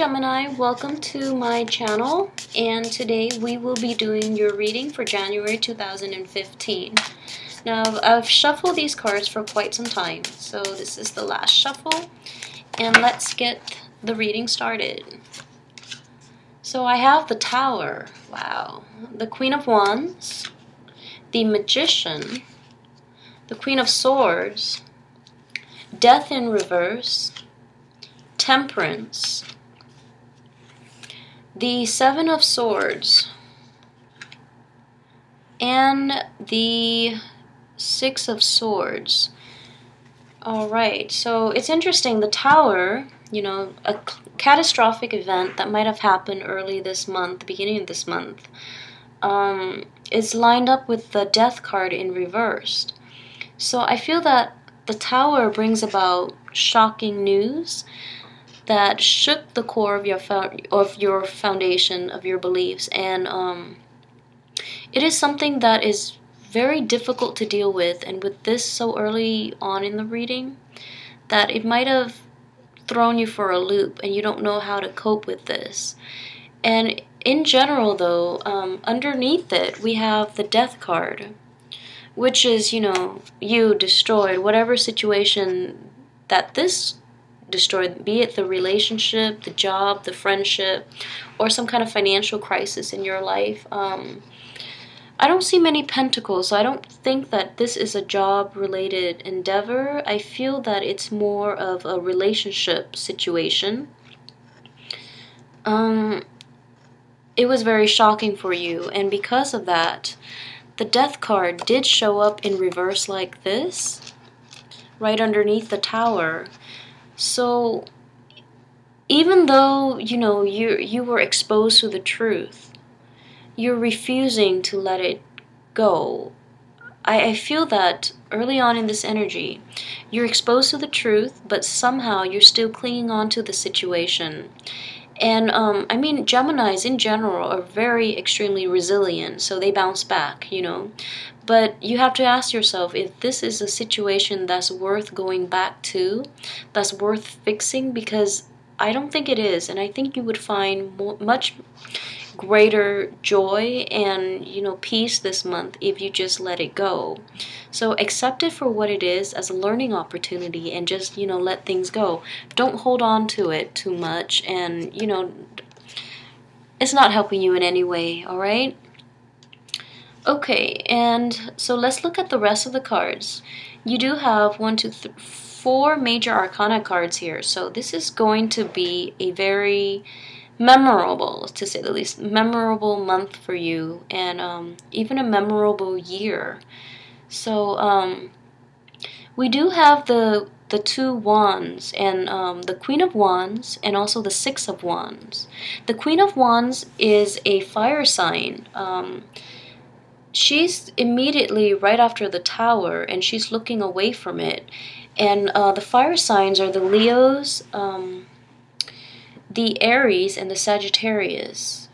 Gemini, welcome to my channel, and today we will be doing your reading for January 2015. Now, I've shuffled these cards for quite some time, so this is the last shuffle, and let's get the reading started. So I have the Tower, wow, the Queen of Wands, the Magician, the Queen of Swords, Death in reverse, Temperance, the Seven of Swords, and the Six of Swords. Alright, so it's interesting. The Tower, you know, a catastrophic event that might have happened early this month, the beginning of this month, is lined up with the Death card in reverse. So I feel that the Tower brings about shocking news that shook the core of your foundation, of your beliefs, and it is something that is very difficult to deal with, and with this so early on in the reading, that it might have thrown you for a loop and you don't know how to cope with this. And in general though, underneath it we have the Death card, which is, you know, you destroyed whatever situation that this destroyed, be it the relationship, the job, the friendship, or some kind of financial crisis in your life. I don't see many pentacles, so I don't think that this is a job-related endeavor. I feel that it's more of a relationship situation. It was very shocking for you, and because of that, the Death card did show up in reverse like this, right underneath the Tower. So even though, you know, you were exposed to the truth, you're refusing to let it go. I feel that early on in this energy, you're exposed to the truth, but somehow you're still clinging on to the situation. And I mean, Geminis in general are very extremely resilient, so they bounce back, you know. But you have to ask yourself if this is a situation that's worth going back to, that's worth fixing, because I don't think it is. And I think you would find much greater joy and, you know, peace this month if you just let it go. So accept it for what it is, as a learning opportunity, and just, you know, let things go. Don't hold on to it too much, and, you know, it's not helping you in any way, alright? Okay, and so let's look at the rest of the cards. You do have 4 major arcana cards here, so this is going to be a very memorable, to say the least, memorable month for you, and even a memorable year. So we do have the 2 Wands, and the Queen of Wands, and also the Six of Wands. The Queen of Wands is a fire sign. She's immediately right after the Tower, and she's looking away from it. And the fire signs are the Leos, the Aries, and the Sagittarius.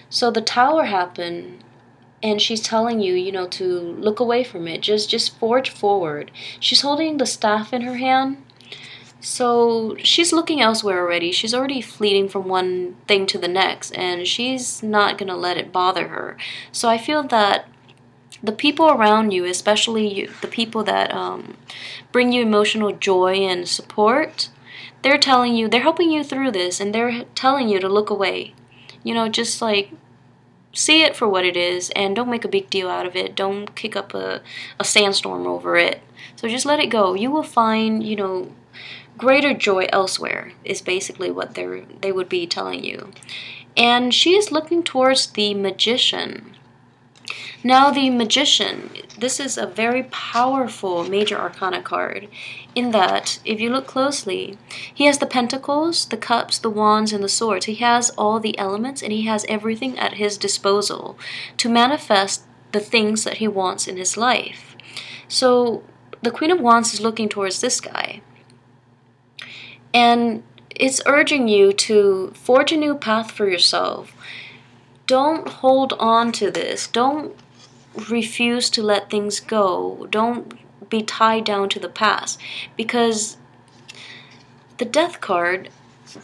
So the Tower happened, and she's telling you, you know, to look away from it. Just forge forward. She's holding the staff in her hand, so she's looking elsewhere already. She's already fleeting from one thing to the next, and she's not gonna let it bother her. So I feel that the people around you, especially the people that bring you emotional joy and support, they're telling you, they're helping you through this, and they're telling you to look away. You know, just like see it for what it is, and don't make a big deal out of it. Don't kick up a sandstorm over it. So just let it go. You will find, you know, greater joy elsewhere, is basically what they would be telling you. And she is looking towards the Magician. Now the Magician, this is a very powerful major arcana card, in that, if you look closely, he has the Pentacles, the Cups, the Wands, and the Swords. He has all the elements, and he has everything at his disposal to manifest the things that he wants in his life. So the Queen of Wands is looking towards this guy, and it's urging you to forge a new path for yourself. Don't hold on to this. Don't refuse to let things go. Don't be tied down to the past, because the Death card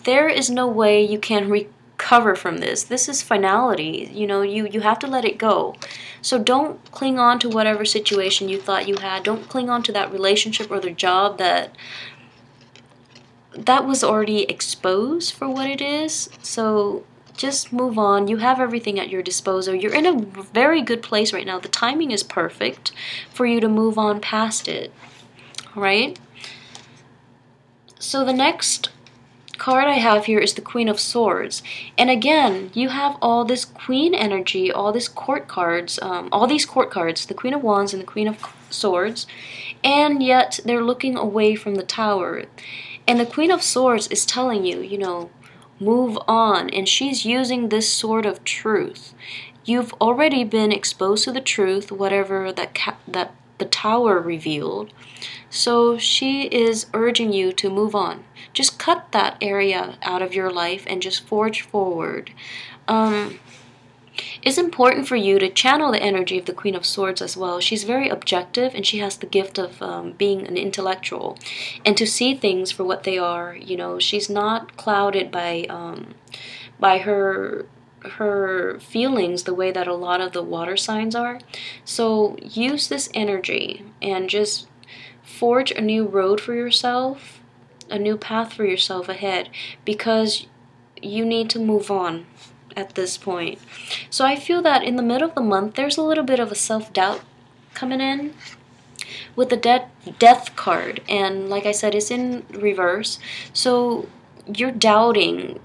there is no way you can recover from this. This is finality. You know, you have to let it go. So don't cling on to whatever situation you thought you had. Don't cling on to that relationship or the job that was already exposed for what it is. So just move on. You have everything at your disposal. You're in a very good place right now. The timing is perfect for you to move on past it. Right? So the next card I have here is the Queen of Swords. And again, you have all this Queen energy, all this court cards, all these court cards, the Queen of Wands and the Queen of Swords, and yet they're looking away from the Tower. And the Queen of Swords is telling you, you know, move on. And she's using this sword of truth. You've already been exposed to the truth, whatever that the Tower revealed. So she is urging you to move on. Just cut that area out of your life and just forge forward. It's important for you to channel the energy of the Queen of Swords as well. She's very objective, and she has the gift of being an intellectual and to see things for what they are. You know, she's not clouded by her feelings the way that a lot of the water signs are. So use this energy and just forge a new road for yourself, a new path for yourself ahead, because you need to move on at this point. So I feel that in the middle of the month, there's a little bit of a self-doubt coming in with the death card. And like I said, it's in reverse. So you're doubting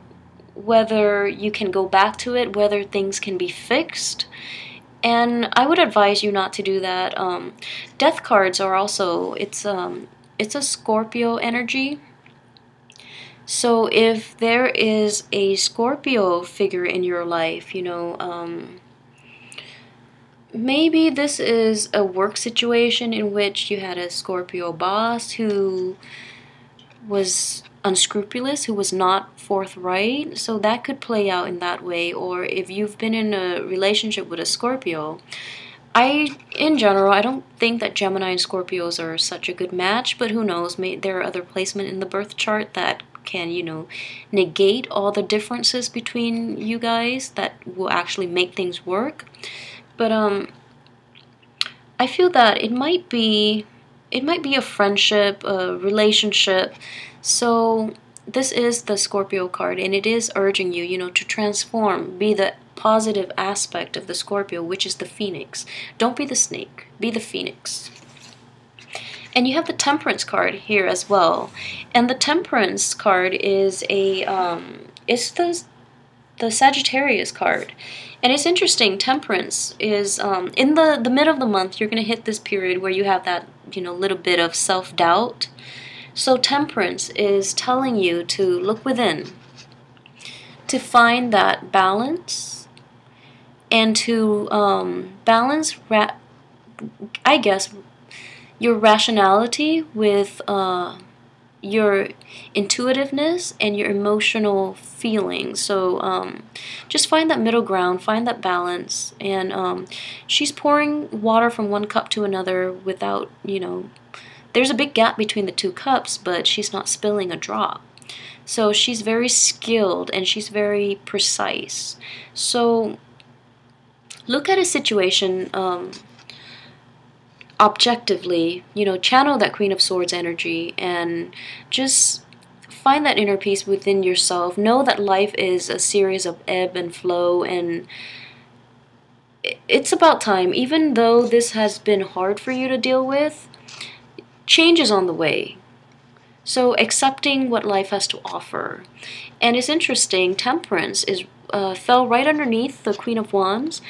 whether you can go back to it, whether things can be fixed. And I would advise you not to do that. Death cards are also, it's a Scorpio energy. So if there is a Scorpio figure in your life, you know, maybe this is a work situation in which you had a Scorpio boss who was unscrupulous, who was not forthright. So that could play out in that way. Or if you've been in a relationship with a Scorpio, in general, I don't think that Gemini and Scorpios are such a good match, but who knows, there are other placement in the birth chart that can, you know, negate all the differences between you guys that will actually make things work. But I feel that it might be a friendship, a relationship. So this is the Scorpio card, and it is urging you, you know, to transform, be the positive aspect of the Scorpio, which is the phoenix. Don't be the snake, be the phoenix. And you have the Temperance card here as well. And the Temperance card is it's the Sagittarius card. And it's interesting, Temperance is, in the middle of the month, you're going to hit this period where you have that, you know, little bit of self-doubt. So Temperance is telling you to look within, to find that balance, and to balance, I guess, your rationality with your intuitiveness and your emotional feelings. So just find that middle ground, find that balance. And she's pouring water from one cup to another without, you know, there's a big gap between the two cups, but she's not spilling a drop. So she's very skilled and she's very precise. So look at a situation objectively, you know, channel that Queen of Swords energy and just find that inner peace within yourself. Know that life is a series of ebb and flow, and it's about time. Even though this has been hard for you to deal with, change is on the way. So accepting what life has to offer. And it's interesting, Temperance is fell right underneath the Queen of Wands.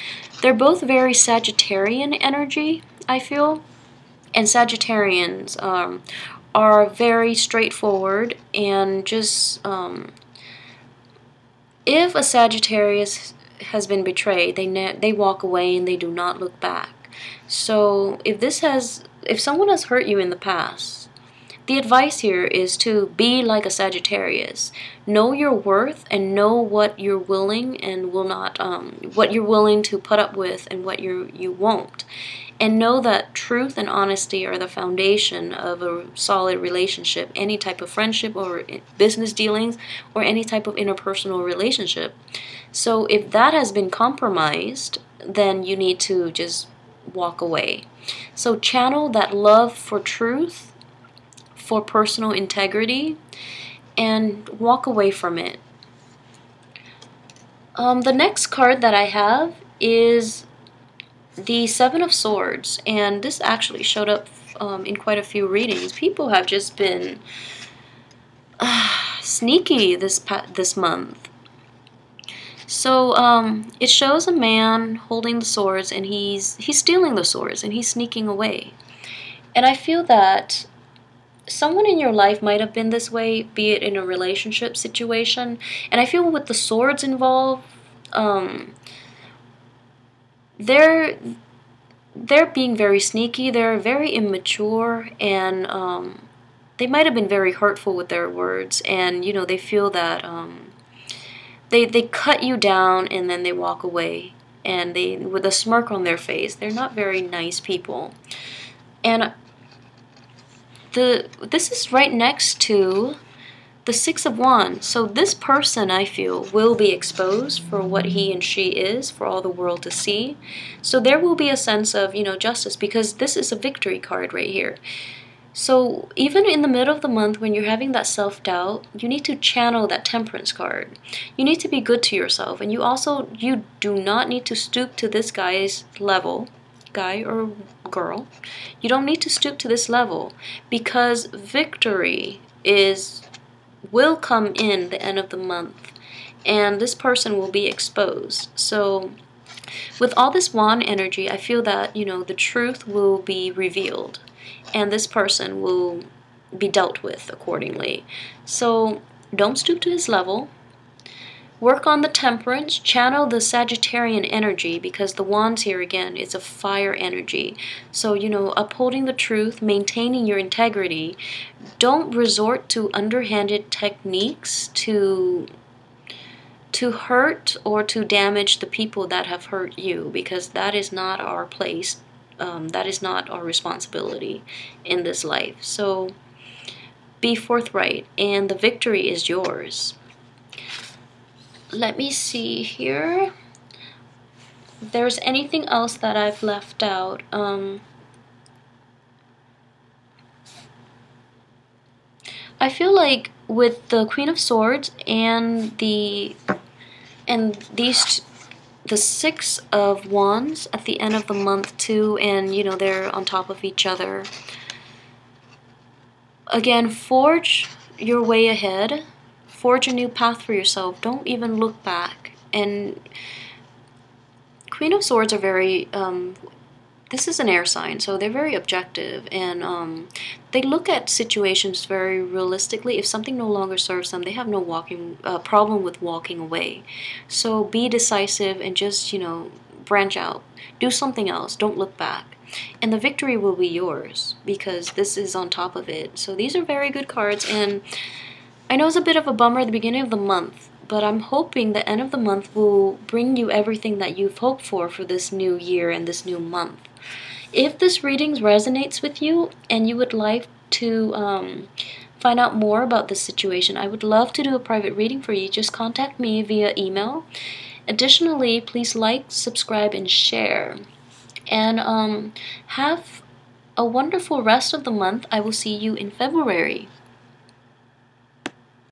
They're both very Sagittarian energy, I feel. And Sagittarians are very straightforward, and just if a Sagittarius has been betrayed, they walk away and they do not look back. So if someone has hurt you in the past, the advice here is to be like a Sagittarius. Know your worth and know what you're willing and will not, what you're willing to put up with and what you won't. And know that truth and honesty are the foundation of a solid relationship, any type of friendship or business dealings, or any type of interpersonal relationship. So if that has been compromised, then you need to just walk away. So channel that love for truth, for personal integrity, and walk away from it. The next card that I have is the Seven of Swords, and this actually showed up in quite a few readings. People have just been sneaky this month. So it shows a man holding the swords, and he's stealing the swords, and he's sneaking away. And I feel that someone in your life might have been this way, be it in a relationship situation. And I feel with the swords involved, they're being very sneaky, they're very immature, and they might have been very hurtful with their words, and you know, they feel that they cut you down and then they walk away, and they, with a smirk on their face, they're not very nice people. And this is right next to the Six of Wands. So this person, I feel, will be exposed for what he and she is, for all the world to see. So there will be a sense of, you know, justice, because this is a victory card right here. So even in the middle of the month when you're having that self-doubt, you need to channel that Temperance card. You need to be good to yourself, and you do not need to stoop to this guy's level, guy or girl. You don't need to stoop to this level, because victory will come in the end of the month, and this person will be exposed. So with all this wand energy, I feel that, you know, the truth will be revealed, and this person will be dealt with accordingly. So don't stoop to his level. Work on the Temperance, channel the Sagittarian energy, because the wands here again is a fire energy. So, you know, upholding the truth, maintaining your integrity. Don't resort to underhanded techniques to hurt or to damage the people that have hurt you, because that is not our place. That is not our responsibility in this life. So be forthright, and the victory is yours. Let me see here. If there's anything else that I've left out. I feel like with the Queen of Swords and the Six of Wands at the end of the month too, and you know, they're on top of each other. Again, forge your way ahead. Forge a new path for yourself. Don't even look back. And Queen of Swords are very, this is an air sign, so they're very objective, and they look at situations very realistically. If something no longer serves them, they have no problem with walking away. So be decisive and just, you know, branch out. Do something else. Don't look back. And the victory will be yours, because this is on top of it. So these are very good cards, and I know it's a bit of a bummer at the beginning of the month, but I'm hoping the end of the month will bring you everything that you've hoped for this new year and this new month. If this reading resonates with you and you would like to find out more about this situation, I would love to do a private reading for you. Just contact me via email. Additionally, please like, subscribe, and share. And have a wonderful rest of the month. I will see you in February.